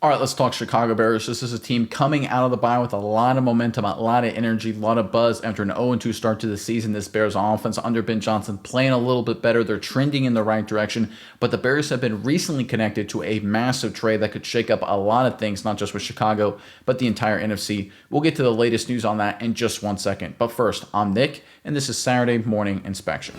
All right, let's talk Chicago Bears. This is a team coming out of the bye with a lot of momentum, a lot of energy, a lot of buzz after an 0-2 start to the season. This Bears offense under Ben Johnson playing a little bit better. They're trending in the right direction, but the Bears have been recently connected to a massive trade that could shake up a lot of things, not just with Chicago, but the entire NFC. We'll get to the latest news on that in just 1 second. But first, I'm Nick, and this is Saturday Morning Inspection.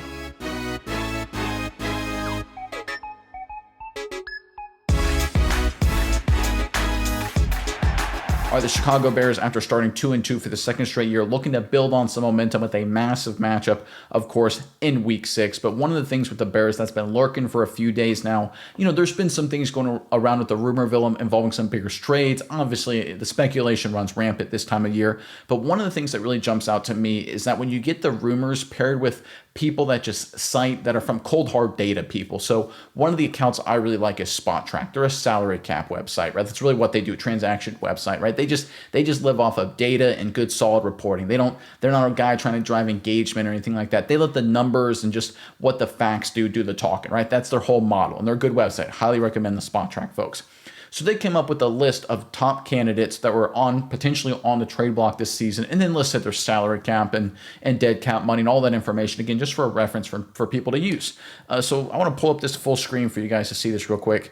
Are the Chicago Bears, after starting 2-2 for the second straight year, looking to build on some momentum with a massive matchup, of course, in Week 6. But one of the things with the Bears that's been lurking for a few days now, there's been some things going around with the rumorville involving some Bears trades. Obviously, the speculation runs rampant this time of year. But one of the things that really jumps out to me is that when you get the rumors paired with people that just cite that are from cold hard data people. So one of the accounts I really like is SpotTrack. They're a salary cap website, right? That's really what they do, transaction website, right? They just live off of data and good solid reporting. They're not a guy trying to drive engagement or anything like that. They let the numbers and just what the facts do the talking, right? That's their whole model, and they're a good website. Highly recommend the SpotTrack folks. So they came up with a list of top candidates that were potentially on the trade block this season, and then listed their salary cap and dead cap money and all that information, again, just for a reference for people to use. So I want to pull up this full screen for you guys to see this real quick.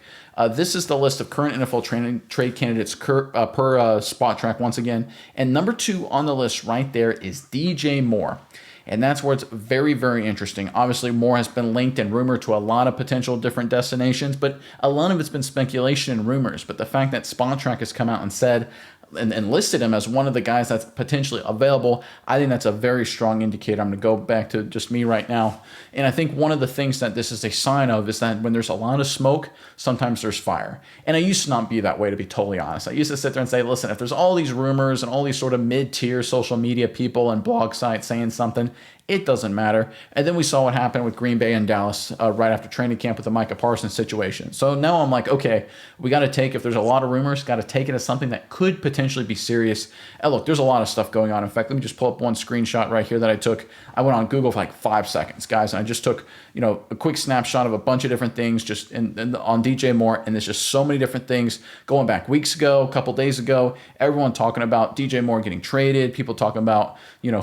This is the list of current NFL trade candidates per SpotTrack once again. And number 2 on the list right there is DJ Moore. And that's where it's very, very interesting. Obviously, Moore has been linked and rumored to a lot of potential different destinations, but a lot of it's been speculation and rumors. But the fact that SpotTrack has come out and said and listed him as one of the guys that's potentially available, I think that's a very strong indicator. I'm going to go back to just me right now. And I think one of the things that this is a sign of is that when there's a lot of smoke, sometimes there's fire. And I used to not be that way, to be totally honest. I used to sit there and say, listen, if there's all these rumors and all these sort of mid-tier social media people and blog sites saying something, it doesn't matter. And then we saw what happened with Green Bay and Dallas right after training camp with the Micah Parsons situation. So now I'm like, okay, we got to take, if there's a lot of rumors, got to take it as something that could potentially be serious. And look, there's a lot of stuff going on. In fact, let me just pull up one screenshot right here that I took. I went on Google for like 5 seconds, guys, and I just took, a quick snapshot of a bunch of different things just on DJ Moore, and there's just so many different things going back weeks ago, a couple days ago. Everyone talking about DJ Moore getting traded, people talking about,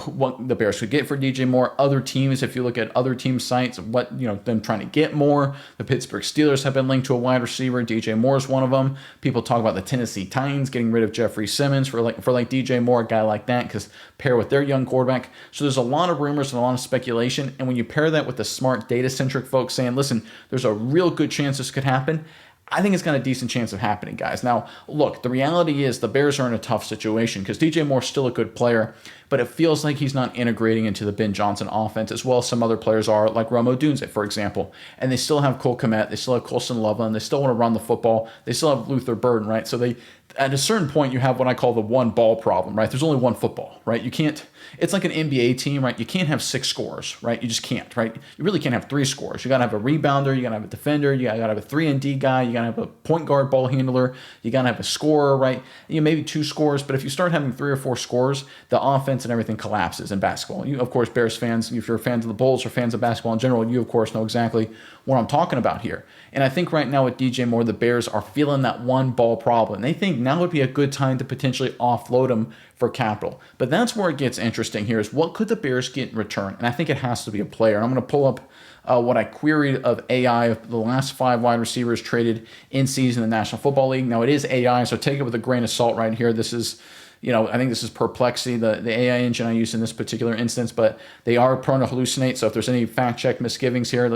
what the Bears could get for DJ Moore. Other teams, if you look at other team sites, them trying to get more. The Pittsburgh Steelers have been linked to a wide receiver. DJ Moore is one of them. People talk about the Tennessee Titans getting rid of Jeffrey Simmons for DJ Moore, a guy like that, because pair with their young quarterback. So there's a lot of rumors and a lot of speculation. And when you pair that with the smart data-centric folks saying, listen, there's a real good chance this could happen, I think it's got a decent chance of happening, guys. Now, look, the reality is the Bears are in a tough situation because DJ Moore's still a good player, but it feels like he's not integrating into the Ben Johnson offense as well as some other players are, like Rome Odunze, for example. And they still have Cole Kmet, they still have Colston Loveland, they still want to run the football, they still have Luther Burden, right? So at a certain point, you have what I call the one ball problem, right? There's only one football, right? You can't, it's like an NBA team, right? You can't have 6 scorers, right? You just can't, right? You really can't have 3 scorers. You got to have a rebounder, you got to have a defender, you got to have a 3-and-D guy, you got to have a point guard ball handler, you got to have a scorer, right? Maybe 2 scorers, but if you start having 3 or 4 scorers, the offense and everything collapses in basketball. You, of course, Bears fans, if you're fans of the Bulls or fans of basketball in general, you, of course, know exactly what I'm talking about here. And I think right now with DJ Moore, the Bears are feeling that one ball problem. They think now would be a good time to potentially offload him for capital. But that's where it gets interesting here is what could the Bears get in return? And I think it has to be a player. And I'm going to pull up what I queried of AI of the last 5 wide receivers traded in season in the National Football League. Now it is AI, so take it with a grain of salt right here. This is, I think this is Perplexity, the AI engine I use in this particular instance, but they are prone to hallucinate. So if there's any fact check misgivings here,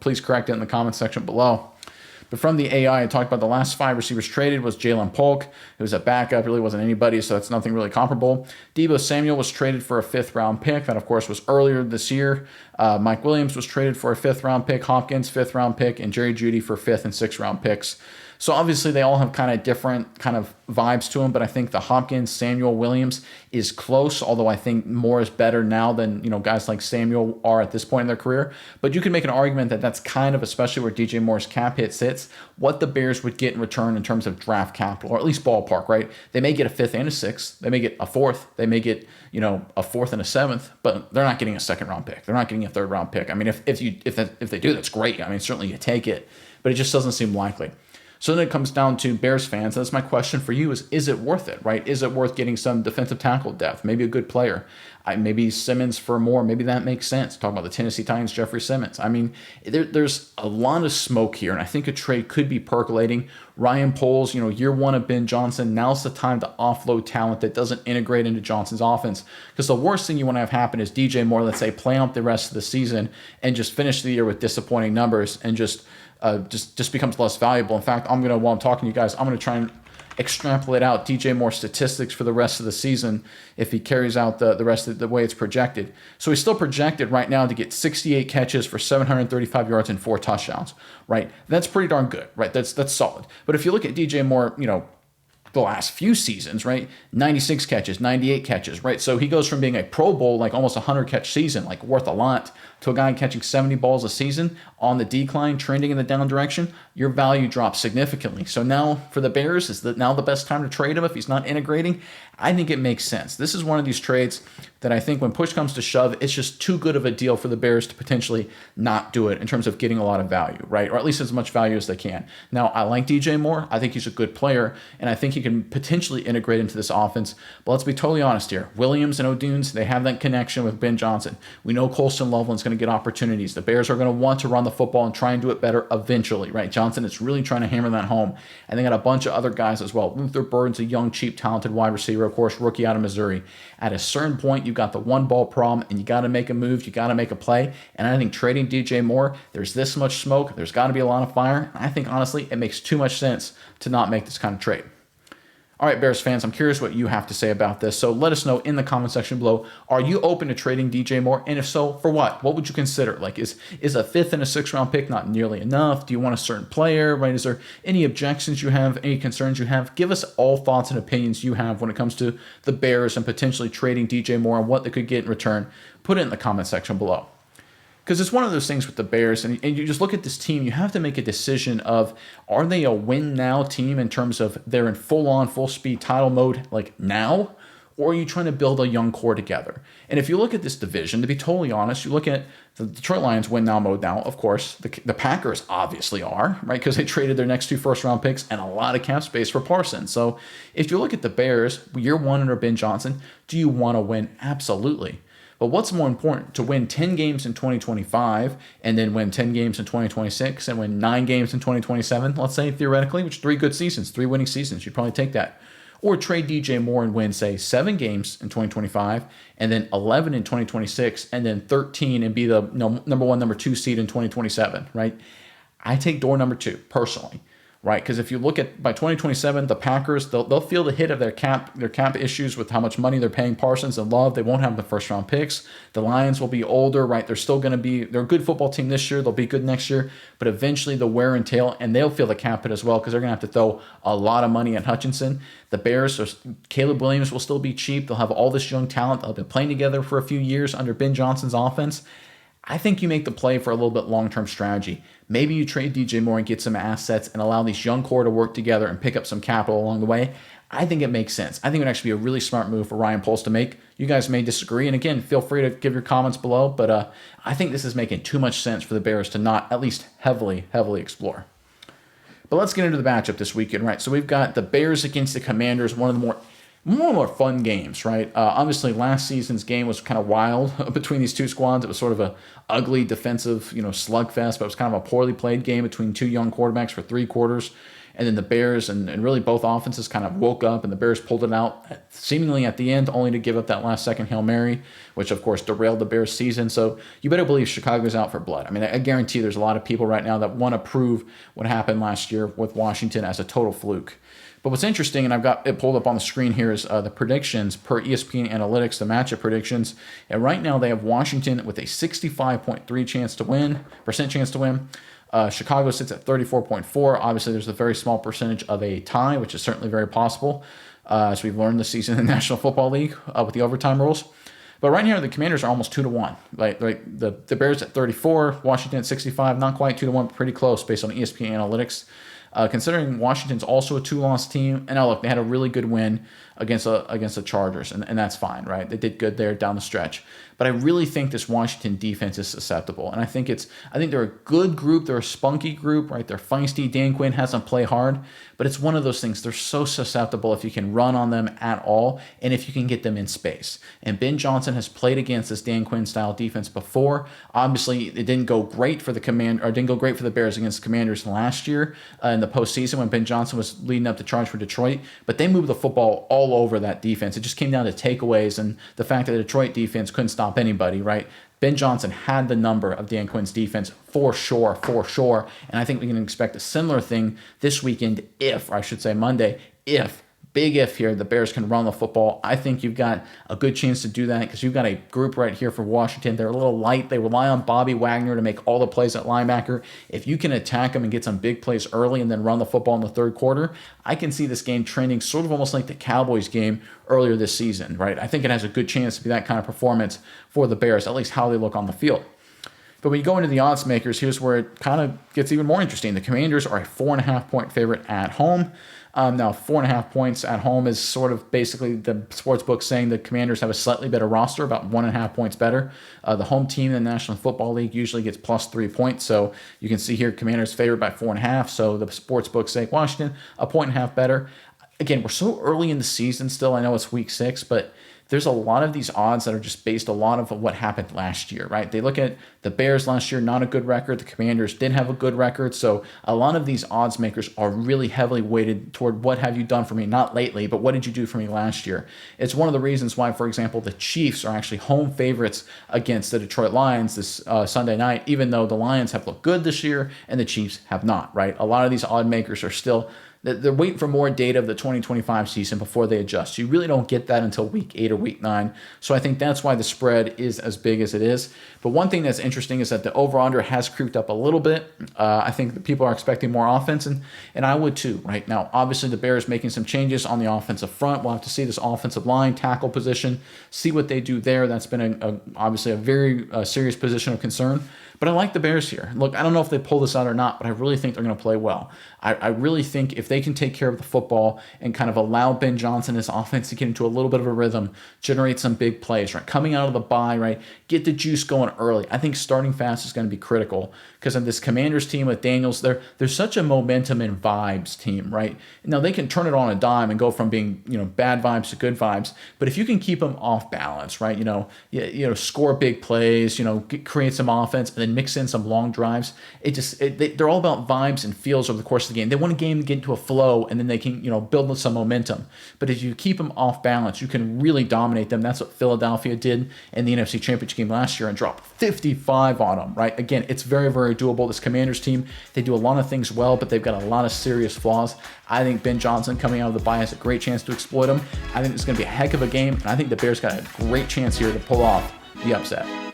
please correct it in the comment section below. But from the AI, I talked about the last 5 receivers traded was Jalen Polk, who was a backup, really wasn't anybody, so that's nothing really comparable. Deebo Samuel was traded for a 5th-round pick. That, of course, was earlier this year. Mike Williams was traded for a 5th-round pick, Hopkins, 5th-round pick, and Jerry Jeudy for 5th and 6th-round picks. So obviously they all have kind of different kind of vibes to them, but I think the Hopkins, Samuel, Williams is close, although I think Moore is better now than, guys like Samuel are at this point in their career. But you can make an argument that that's kind of, especially where DJ Moore's cap hit sits, what the Bears would get in return in terms of draft capital, or at least ballpark, right? They may get a 5th and a 6th. They may get a 4th. They may get, a 4th and a 7th, but they're not getting a 2nd-round pick. They're not getting a 3rd-round pick. I mean, if they do, that's great. I mean, certainly you take it, but it just doesn't seem likely. So then it comes down to Bears fans. That's my question for you: is it worth it, right? Is it worth getting some defensive tackle depth? Maybe a good player. Maybe Simmons for more. Maybe that makes sense. Talking about the Tennessee Titans, Jeffrey Simmons. I mean, there's a lot of smoke here, and I think a trade could be percolating. Ryan Poles, year one of Ben Johnson. Now's the time to offload talent that doesn't integrate into Johnson's offense. Because the worst thing you want to have happen is DJ Moore, let's say, play out the rest of the season and just finish the year with disappointing numbers and just becomes less valuable. In fact, while I'm talking to you guys, I'm gonna try and extrapolate out DJ Moore's statistics for the rest of the season if he carries out the rest of the way it's projected. So he's still projected right now to get 68 catches for 735 yards and 4 touchdowns, right? That's pretty darn good, right? That's solid. But if you look at DJ Moore, the last few seasons, right? 96 catches, 98 catches, right? So he goes from being a Pro Bowl, like almost 100 catch season, like worth a lot, to a guy catching 70 balls a season on the decline, trending in the down direction. Your value drops significantly. So now for the Bears, is that now the best time to trade him if he's not integrating? I think it makes sense. This is one of these trades that I think when push comes to shove, it's just too good of a deal for the Bears to potentially not do it in terms of getting a lot of value, right? Or at least as much value as they can. Now, I like DJ Moore. I think he's a good player, and I think he can potentially integrate into this offense. But let's be totally honest here. Williams and O'Dunes, they have that connection with Ben Johnson. We know Colston Loveland's going to get opportunities. The Bears are going to want to run the football and try and do it better eventually, right? Johnson is really trying to hammer that home. And they got a bunch of other guys as well. Luther Burden's a young, cheap, talented wide receiver, of course, rookie out of Missouri. At a certain point, you've got the one ball problem and you got to make a move. You got to make a play. And I think trading DJ Moore, there's this much smoke. There's got to be a lot of fire. I think, honestly, it makes too much sense to not make this kind of trade. All right, Bears fans, I'm curious what you have to say about this. So let us know in the comment section below. Are you open to trading DJ Moore? And if so, for what? What would you consider? Like, is a 5th and a 6th round pick not nearly enough? Do you want a certain player, right? Is there any objections you have, any concerns you have? Give us all thoughts and opinions you have when it comes to the Bears and potentially trading DJ Moore and what they could get in return. Put it in the comment section below. Because it's one of those things with the Bears, and you just look at this team, you have to make a decision of, are they a win-now team in terms of they're in full-on, full-speed title mode, like now? Or are you trying to build a young core together? And if you look at this division, to be totally honest, you look at the Detroit Lions win-now mode now, of course. The Packers obviously are, right? Because they traded their next 2 first-round picks and a lot of cap space for Parsons. So if you look at the Bears, year one under Ben Johnson, do you want to win? Absolutely. But what's more important, to win 10 games in 2025 and then win 10 games in 2026 and win 9 games in 2027, let's say theoretically, which 3 good seasons, 3 winning seasons, you'd probably take that. Or trade DJ Moore and win, say, 7 games in 2025 and then 11 in 2026 and then 13 and be the number 1, number 2 seed in 2027, right? I take door number 2 personally. Right, because if you look at by 2027, the Packers, they'll feel the hit of their cap issues with how much money they're paying Parsons and Love. They won't have the first round picks. The Lions will be older, right? They're still going to they're a good football team this year. They'll be good next year, but eventually the wear and tear, and they'll feel the cap hit as well because they're going to have to throw a lot of money at Hutchinson. The Bears, Caleb Williams will still be cheap. They'll have all this young talent. They'll have been playing together for a few years under Ben Johnson's offense. I think you make the play for a little bit long-term strategy. Maybe you trade DJ Moore and get some assets and allow these young core to work together and pick up some capital along the way. I think it makes sense. I think it would actually be a really smart move for Ryan Poles to make. You guys may disagree, and again, feel free to give your comments below, but I think this is making too much sense for the Bears to not at least heavily explore. But let's get into the matchup this weekend, right? So we've got the Bears against the Commanders, one of the more fun games, right? Obviously, last season's game was kind of wild between these two squads. It was sort of a ugly defensive, slugfest, but it was kind of a poorly played game between 2 young quarterbacks for 3 quarters. And then the Bears and really both offenses kind of woke up, and the Bears pulled it out seemingly at the end, only to give up that last-second Hail Mary, which, of course, derailed the Bears' season. So you better believe Chicago's out for blood. I mean, I guarantee there's a lot of people right now that want to prove what happened last year with Washington as a total fluke. But what's interesting, and I've got it pulled up on the screen here, is the predictions per ESPN Analytics, the matchup predictions. And right now they have Washington with a 65.3% chance to win. Chicago sits at 34.4%. Obviously, there's a very small percentage of a tie, which is certainly very possible, as we've learned this season in the National Football League with the overtime rules. But right here, the Commanders are almost 2-1. Like the Bears at 34, Washington at 65, not quite 2-1, but pretty close based on ESPN Analytics. considering Washington's also a 2-loss team. And now look, they had a really good win against the Chargers, and that's fine, right? They did good there down the stretch. But I really think this Washington defense is susceptible, and I think they're a good group. They're a spunky group, right? They're feisty. Dan Quinn has them play hard, but it's one of those things. They're so susceptible if you can run on them at all, and if you can get them in space. And Ben Johnson has played against this Dan Quinn style defense before. Obviously, it didn't go great for the Bears against the Commanders last year in the postseason when Ben Johnson was leading up the charge for Detroit. But they moved the football all over that defense. It just came down to takeaways and the fact that the Detroit defense couldn't stop anybody, right? Ben Johnson had the number of Dan Quinn's defense for sure. And I think we can expect a similar thing this weekend Monday, big if here, the Bears can run the football. I think you've got a good chance to do that because you've got a group right here for Washington. They're a little light. They rely on Bobby Wagner to make all the plays at linebacker. If you can attack them and get some big plays early and then run the football in the third quarter, I can see this game trending sort of almost like the Cowboys game earlier this season, right? I think it has a good chance to be that kind of performance for the Bears, at least how they look on the field. But when you go into the odds makers, here's where it kind of gets even more interesting. The Commanders are a 4.5-point favorite at home. Now, 4.5 points at home is sort of basically the sportsbook saying the Commanders have a slightly better roster, about 1.5 points better. The home team in the National Football League usually gets plus 3 points. So you can see here Commanders favored by 4.5. So the sportsbook say Washington 1.5 better. Again, we're so early in the season still. I know it's week 6, but there's a lot of these odds that are just based a lot of what happened last year, right? They look at the Bears last year, not a good record. The Commanders did have a good record. So a lot of these odds makers are really heavily weighted toward what have you done for me, not lately, but what did you do for me last year? It's one of the reasons why, for example, the Chiefs are actually home favorites against the Detroit Lions this Sunday night, even though the Lions have looked good this year and the Chiefs have not, right? A lot of these odd makers are still they're waiting for more data of the 2025 season before they adjust. You really don't get that until week 8 or week 9. So I think that's why the spread is as big as it is. But one thing that's interesting is that the over-under has creeped up a little bit. I think that people are expecting more offense, and I would too, right? Now, obviously, the Bears making some changes on the offensive front. We'll have to see this offensive line, tackle position, see what they do there. That's been obviously a very serious position of concern. But I like the Bears here. Look, I don't know if they pull this out or not, but I really think they're going to play well. I really think if they can take care of the football and kind of allow Ben Johnson, his offense, to get into a little bit of a rhythm, generate some big plays, right? Coming out of the bye, right? Get the juice going early. I think starting fast is going to be critical because of this Commanders team with Daniels. They're such a momentum and vibes team, right? Now, they can turn it on a dime and go from being, bad vibes to good vibes, but if you can keep them off balance, right? Score big plays, create some offense, and then mix in some long drives. They're all about vibes and feels over the course of the game. They want a game to get into a flow, and then they can, build some momentum. But if you keep them off balance, you can really dominate them. That's what Philadelphia did in the NFC Championship game last year and dropped 55 on them, right? Again, it's very, very doable. This Commanders team, they do a lot of things well, but they've got a lot of serious flaws. I think Ben Johnson coming out of the bye has a great chance to exploit them. I think it's going to be a heck of a game, and I think the Bears got a great chance here to pull off the upset.